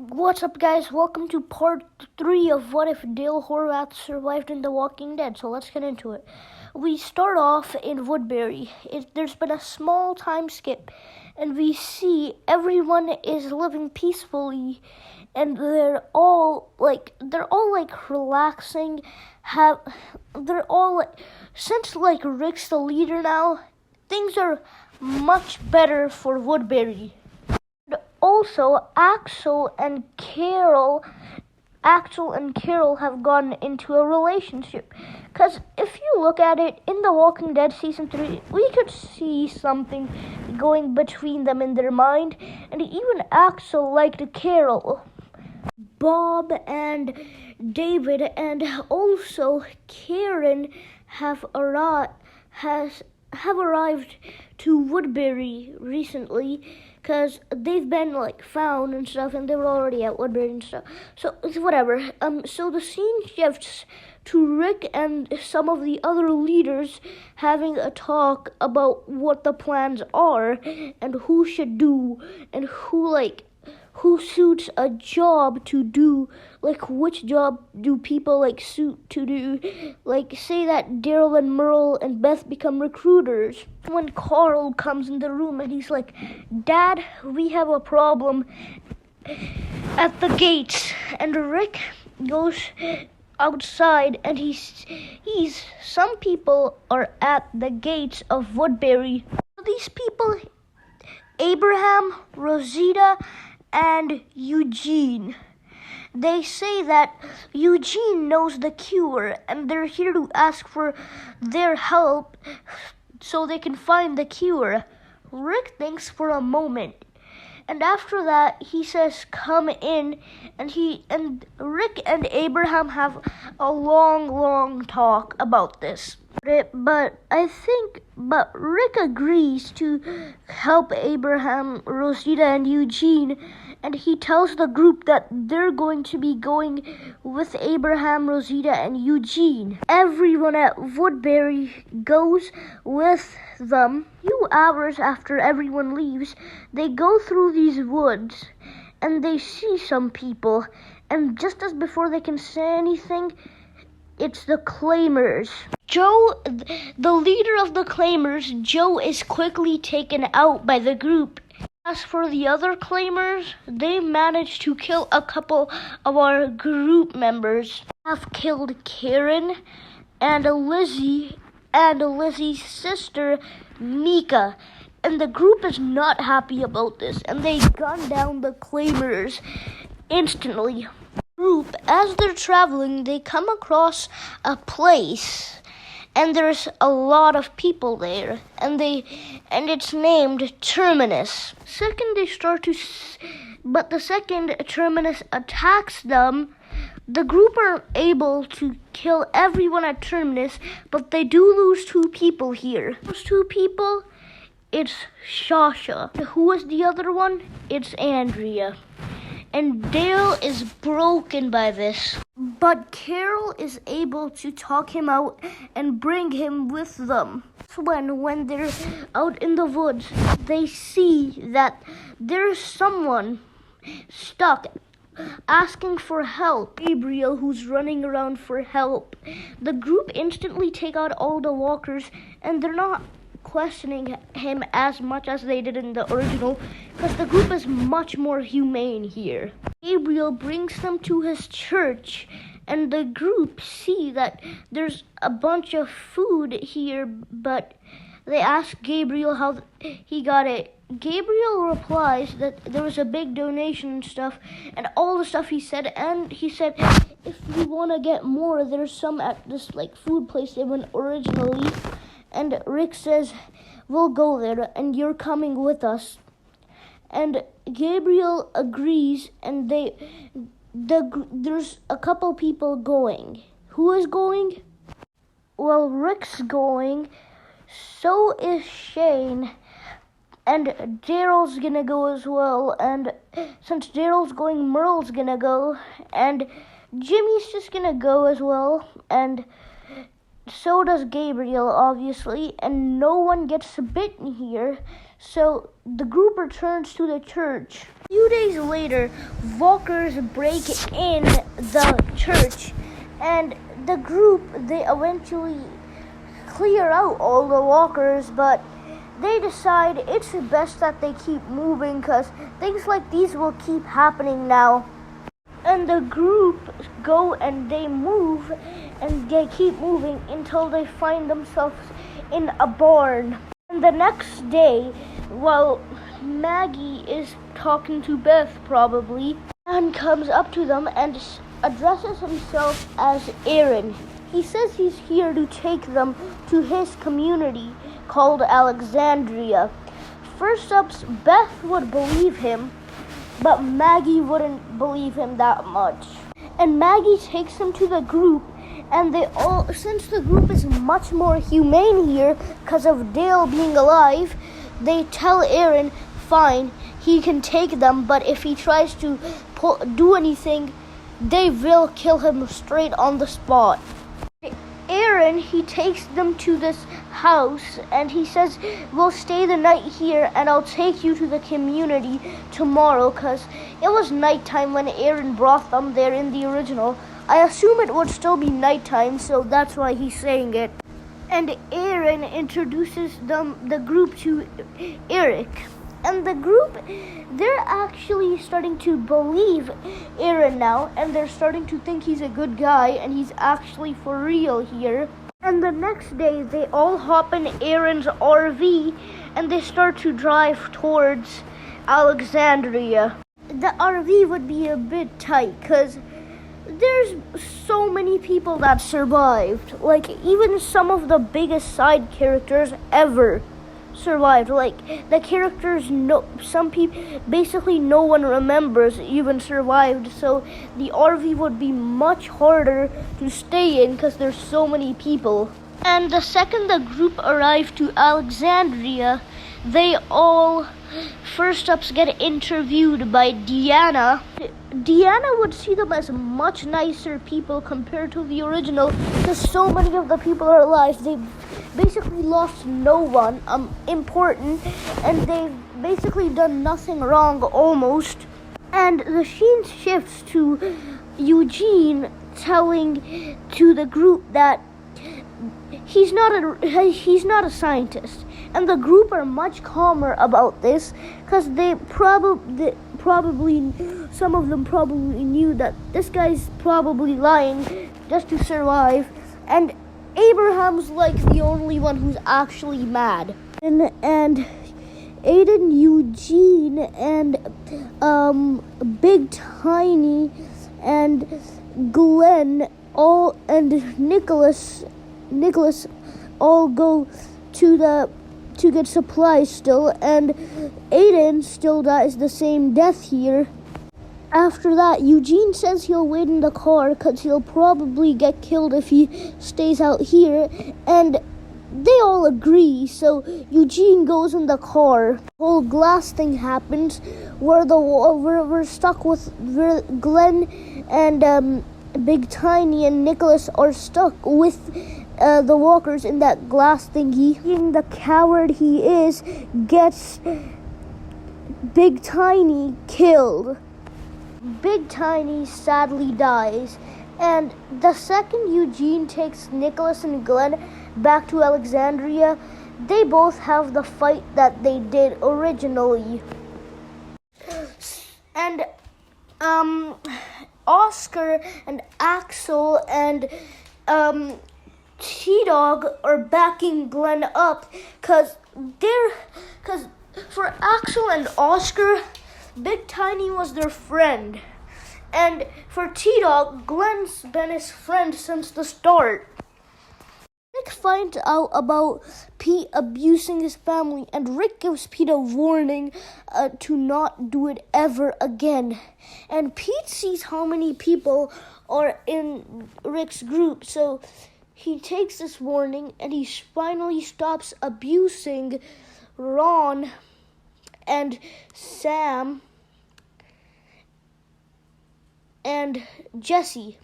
What's up, guys? Welcome to part 3 of What If Dale Horvath Survived in The Walking Dead. So let's get into it. We start off in Woodbury. There's been a small time skip, and we see everyone is living peacefully, and they're all relaxing. Since Rick's the leader now, things are much better for Woodbury. Also, Axel and Carol have gotten into a relationship. Because if you look at it, in The Walking Dead Season 3, we could see something going between them in their mind. And even Axel liked Carol. Bob and David and also Karen have arrived to Woodbury recently, because they've been found and stuff, and they were already at Woodbury and stuff. So it's whatever. So the scene shifts to Rick and some of the other leaders having a talk about what the plans are and who should do and who suits a job to do, which job do people suit to do. Say that Daryl and Merle and Beth become recruiters. When Carl comes in the room and he's like, "Dad, we have a problem at the gates." And Rick goes outside and some people are at the gates of Woodbury. These people, Abraham, Rosita, and Eugene. They say that Eugene knows the cure, and they're here to ask for their help so they can find the cure. Rick thinks for a moment, and after that he says, "Come in," and Rick and Abraham have a long talk about this. But Rick agrees to help Abraham, Rosita, and Eugene, and he tells the group that they're going to be going with Abraham, Rosita, and Eugene. Everyone at Woodbury goes with them. A few hours after everyone leaves, they go through these woods, and they see some people, and just as before they can say anything, it's the Claimers. Joe, the leader of the Claimers, Joe is quickly taken out by the group. As for the other Claimers, they managed to kill a couple of our group members. Have killed Karen and Lizzie and Lizzie's sister, Mika. And the group is not happy about this, and they gun down the Claimers instantly. Group, as they're traveling, they come across a place, and there's a lot of people there, and it's named Terminus. But the second Terminus attacks them, the group are able to kill everyone at Terminus, but they do lose 2 people here. Those 2 people, it's Sasha. Who is the other one? It's Andrea. And Dale is broken by this. But Carol is able to talk him out and bring him with them. When they're out in the woods, they see that there's someone stuck asking for help. Gabriel, who's running around for help. The group instantly take out all the walkers, and they're not questioning him as much as they did in the original, because the group is much more humane here. Gabriel brings them to his church, and the group see that there's a bunch of food here, but they ask Gabriel how he got it. Gabriel replies that there was a big donation and stuff, and all the stuff he said, and he said, if you want to get more, there's some at this food place they went originally. And Rick says, "We'll go there, and you're coming with us." And Gabriel agrees, and there's a couple people going. Who is going? Well, Rick's going, so is Shane, and Daryl's gonna go as well. And since Daryl's going, Merle's gonna go, and Jimmy's just gonna go as well, and so does Gabriel, obviously, and no one gets bitten here, So the group returns to the church. A few days later, walkers break in the church, and the group, they eventually clear out all the walkers, but they decide it's best that they keep moving because things like these will keep happening now. And the group go and they move and they keep moving until they find themselves in a barn. And the next day, while Maggie is talking to Beth probably, and comes up to them and addresses himself as Aaron. He says he's here to take them to his community called Alexandria. First up, Beth would believe him, but Maggie wouldn't believe him that much. And Maggie takes him to the group, and they all, since the group is much more humane here because of Dale being alive, they tell Aaron, fine, he can take them, but if he tries to do anything, they will kill him straight on the spot. Aaron, he takes them to this house and he says, we'll stay the night here and I'll take you to the community tomorrow, because it was nighttime when Aaron brought them there in the original. I assume it would still be nighttime, so that's why he's saying it. And Aaron introduces the group to Eric. And the group, they're actually starting to believe Aaron now, and they're starting to think he's a good guy and he's actually for real here. And the next day, they all hop in Aaron's RV and they start to drive towards Alexandria. The RV would be a bit tight because there's so many people that survived. Like, even some of the biggest side characters ever survived. Like, the characters, some people, basically no one remembers even survived, so the RV would be much harder to stay in because there's so many people. And the second the group arrived to Alexandria, they all first ups get interviewed by Deanna. Deanna would see them as much nicer people compared to the original, because so many of the people are alive. They basically lost no one important, and they've basically done nothing wrong almost. And the scene shifts to Eugene telling to the group that he's not a scientist, and the group are much calmer about this because they probably some of them probably knew that this guy's probably lying just to survive, and Abraham's like the only one who's actually mad. And Aiden, Eugene, and Big Tiny, and Glenn, all, and Nicholas all go to get supplies still, and Aiden still dies the same death here. After that, Eugene says he'll wait in the car because he'll probably get killed if he stays out here, and they all agree, so Eugene goes in the car. The whole glass thing happens where we're stuck with Glenn and Big Tiny and Nicholas are stuck with the walkers in that glass thingy. Being the coward he is, gets Big Tiny killed. Big Tiny sadly dies, and the second Eugene takes Nicholas and Glenn back to Alexandria, they both have the fight that they did originally. And Oscar and Axel and T-Dog are backing Glenn up because for Axel and Oscar, Big Tiny was their friend, and for T-Dog, Glenn's been his friend since the start. Rick finds out about Pete abusing his family, and Rick gives Pete a warning to not do it ever again. And Pete sees how many people are in Rick's group, so he takes this warning and he finally stops abusing Ron and Sam and Jesse.